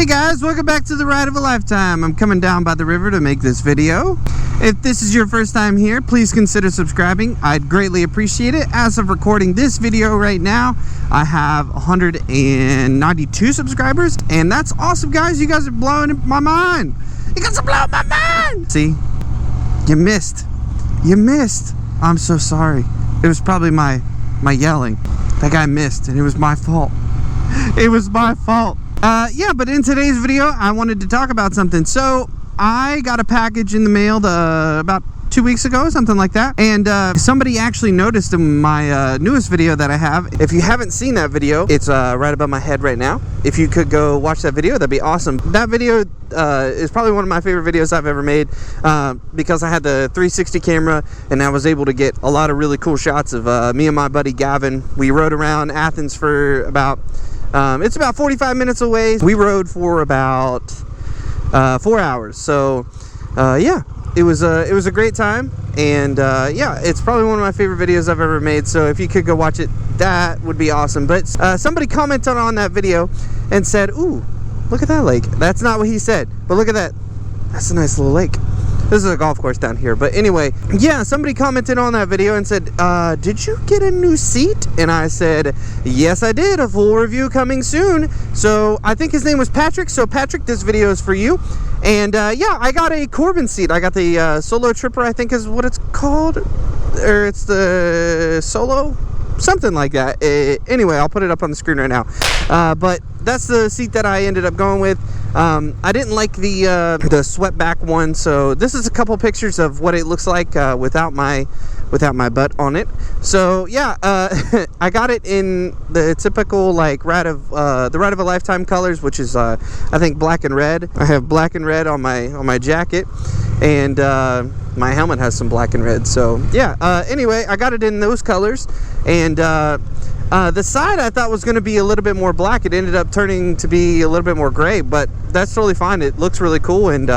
Hey guys, welcome back to the ride of a lifetime. I'm coming down by the river to make this video. If this is your first time here, please consider subscribing. I'd greatly appreciate it. As of recording this video right now, I have 192 subscribers, and that's awesome, guys. You guys are blowing my mind. You guys are blowing my mind. See, you missed. You missed. I'm so sorry. It was probably my yelling. That guy missed, and it was my fault. It was my fault. Yeah, but in today's video, I wanted to talk about something. So I got a package in the mail about 2 weeks ago, something like that. And somebody actually noticed in my newest video that I have. If you haven't seen that video, it's right above my head right now. If you could go watch that video, that'd be awesome. That video is probably one of my favorite videos I've ever made because I had the 360 camera and I was able to get a lot of really cool shots of me and my buddy Gavin. We rode around Athens for about it's about 45 minutes away. We rode for about 4 hours. So yeah, it was a great time, and yeah, it's probably one of my favorite videos I've ever made. So if you could go watch it, that would be awesome. But somebody commented on that video and said, ooh, look at that lake. That's not what he said, but look at that. That's a nice little lake. This is a golf course down here. But anyway, yeah, somebody commented on that video and said, did you get a new seat? And I said, yes, I did. A full review coming soon. So I think his name was Patrick. So Patrick, this video is for you. And yeah, I got a Corbin seat. I got the Solo Tripper, I think is what it's called. Or it's the Solo, something like that. Anyway, I'll put it up on the screen right now. But that's the seat that I ended up going with. I didn't like the swept back one, so this is a couple pictures of what it looks like without my butt on it. So yeah, I got it in the typical like ride of a lifetime colors, which is I think black and red. I have black and red on my jacket, and my helmet has some black and red. So yeah, anyway, I got it in those colors, and the side I thought was going to be a little bit more black. It ended up turning to be a little bit more gray, but that's totally fine. It looks really cool, and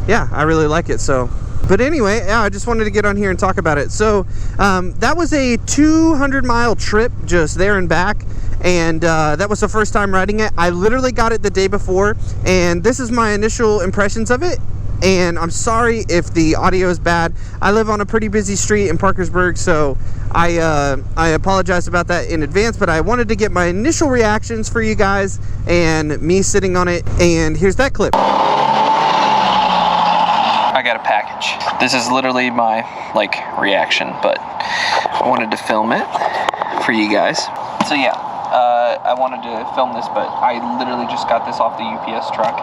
yeah, I really like it. So, but anyway, yeah, I just wanted to get on here and talk about it. So that was a 200-mile trip just there and back, and that was the first time riding it. I literally got it the day before, and this is my initial impressions of it. And I'm sorry if the audio is bad. I live on a pretty busy street in Parkersburg, so I apologize about that in advance, but I wanted to get my initial reactions for you guys and me sitting on it, and here's that clip. I got a package. This is literally my reaction, but I wanted to film it for you guys. So yeah, I wanted to film this, but I literally just got this off the UPS truck,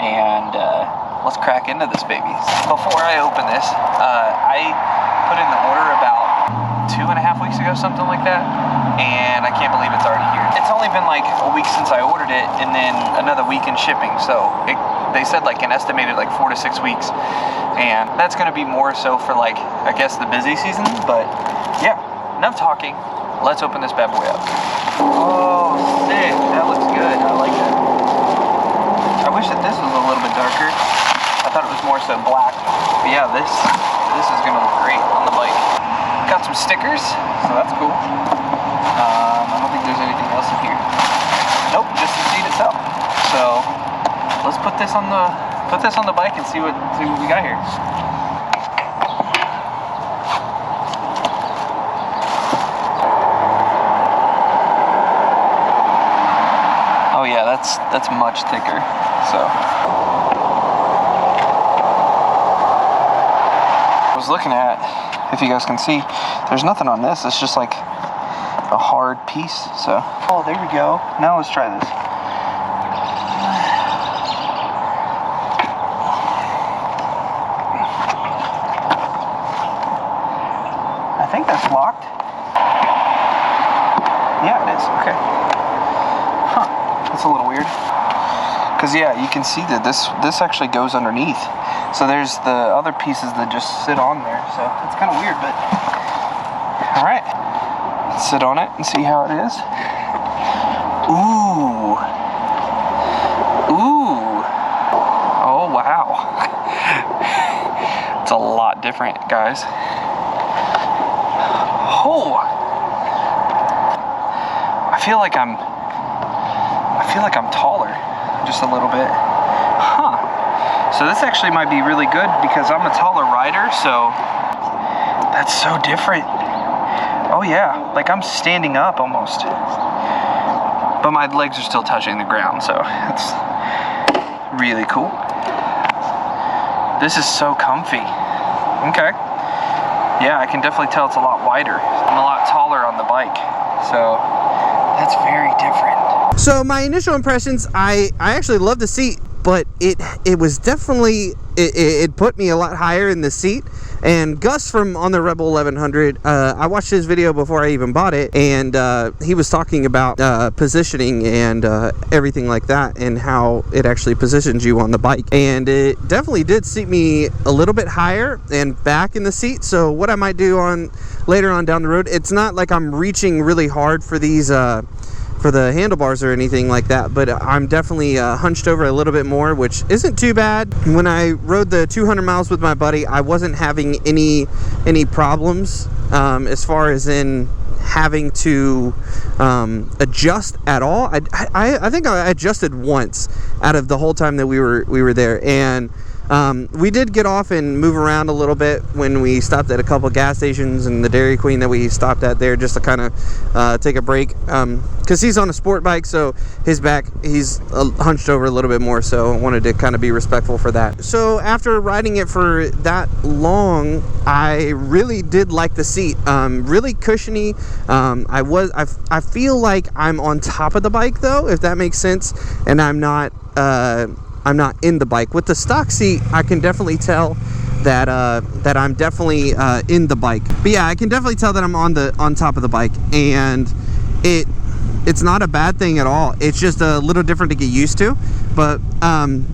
and let's crack into this baby. Before I open this, I put in the order about 2.5 weeks ago, something like that, and I can't believe it's already here. It's only been like a week since I ordered it, and then another week in shipping, so they said like an estimated 4 to 6 weeks, and that's gonna be more so for I guess the busy season. But yeah, enough talking, let's open this bad boy up. Oh, sick, that looks good, I like that. I wish that this was a little bit darker. I thought it was more so black. But yeah, this is gonna look great on the bike. Got some stickers, so that's cool. I don't think there's anything else in here. Nope, just the seat itself. So let's put this on the bike and see what we got here. Oh yeah, that's much thicker. So I was looking at, if you guys can see, there's nothing on this. It's just like a hard piece. So oh, there we go. Now let's try this. I think that's locked. Yeah, it is. Okay. Huh. That's a little weird. Because yeah, you can see that this actually goes underneath. So there's the other pieces that just sit on there. So it's kind of weird, but all right. Let's sit on it and see how it is. Ooh. Ooh. Oh, wow. It's a lot different, guys. Oh. I feel like I'm taller. just a little bit. Huh. So this actually might be really good because I'm a taller rider, so that's so different. Oh yeah, like I'm standing up almost. But my legs are still touching the ground, so that's really cool. This is so comfy. Okay. Yeah, I can definitely tell it's a lot wider. I'm a lot taller on the bike, so that's very different. So my initial impressions, I actually love the seat, but it was definitely, it put me a lot higher in the seat. And Gus from On the Rebel 1100, I watched his video before I even bought it, and he was talking about positioning and everything like that, and how it actually positions you on the bike. And it definitely did seat me a little bit higher and back in the seat. So what I might do later on down the road, it's not like I'm reaching really hard for these for the handlebars or anything like that, but I'm definitely hunched over a little bit more, which isn't too bad. When I rode the 200 miles with my buddy, I wasn't having any problems as far as in having to adjust at all. I think I adjusted once out of the whole time that we were there, and we did get off and move around a little bit when we stopped at a couple gas stations and the Dairy Queen that we stopped at there, just to kind of take a break, because he's on a sport bike, so he's hunched over a little bit more, so I wanted to kind of be respectful for that. So after riding it for that long, I really did like the seat. Really cushiony. I feel like I'm on top of the bike though, if that makes sense, and I'm not in the bike. With the stock seat, I can definitely tell that I'm definitely in the bike. But yeah, I can definitely tell that I'm on top of the bike, and it's not a bad thing at all. It's just a little different to get used to. But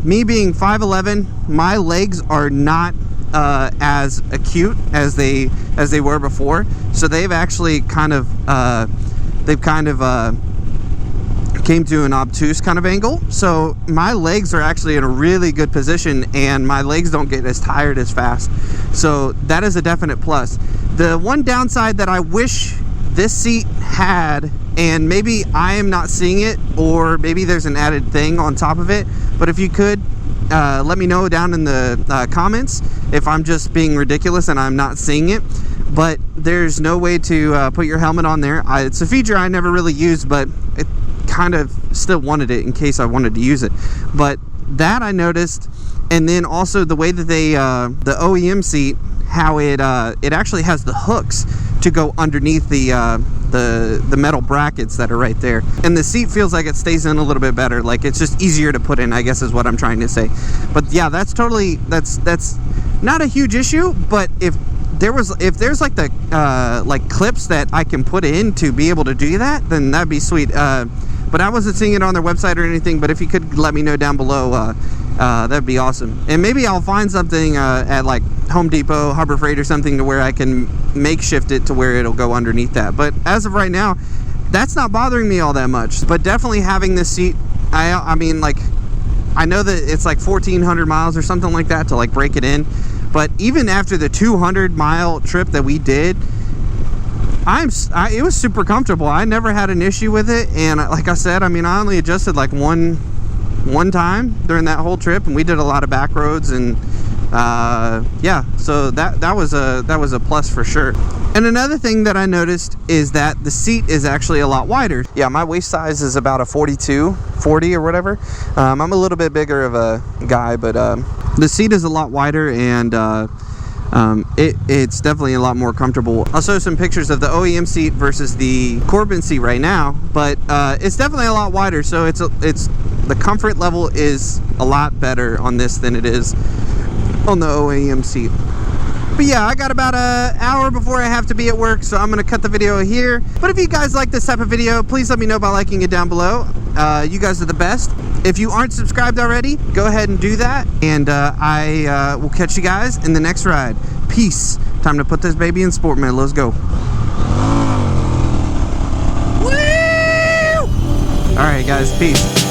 me being 5'11", my legs are not as acute as they were before. So they've actually kind of came to an obtuse kind of angle, so my legs are actually in a really good position, and my legs don't get as tired as fast, so that is a definite plus. The one downside that I wish this seat had, and maybe I am not seeing it, or maybe there's an added thing on top of it, but if you could let me know down in the comments if I'm just being ridiculous and I'm not seeing it. But there's no way to put your helmet on there. It's a feature I never really used, but it kind of still wanted it in case I wanted to use it. But that I noticed, and then also the way that they the OEM seat, how it actually has the hooks to go underneath the metal brackets that are right there, and the seat feels like it stays in a little bit better. Like, it's just easier to put in, I guess is what I'm trying to say. But yeah, that's not a huge issue. But if there's like the like clips that I can put in to be able to do that, then that'd be sweet. But I wasn't seeing it on their website or anything, but if you could let me know down below, that'd be awesome. And maybe I'll find something at like Home Depot, Harbor Freight or something, to where I can makeshift it to where it'll go underneath that. But as of right now, that's not bothering me all that much. But definitely having this seat, I mean, like, I know that it's like 1,400 miles or something like that to like break it in. But even after the 200-mile trip that we did, it was super comfortable. I never had an issue with it, and like I said, I mean, I only adjusted like one time during that whole trip, and we did a lot of back roads, and yeah, so that was a plus for sure. And another thing that I noticed is that the seat is actually a lot wider. Yeah, my waist size is about a 42, 40 or whatever. I'm a little bit bigger of a guy, but the seat is a lot wider, and it's definitely a lot more comfortable. I'll show some pictures of the OEM seat versus the Corbin seat right now, but it's definitely a lot wider, so it's the comfort level is a lot better on this than it is on the OEM seat. But yeah, I got about an hour before I have to be at work, so I'm gonna cut the video here. But if you guys like this type of video, please let me know by liking it down below. You guys are the best. If you aren't subscribed already, go ahead and do that, and I will catch you guys in the next ride. Peace. Time to put this baby in sport mode. Let's go. Woo! All right, guys, peace.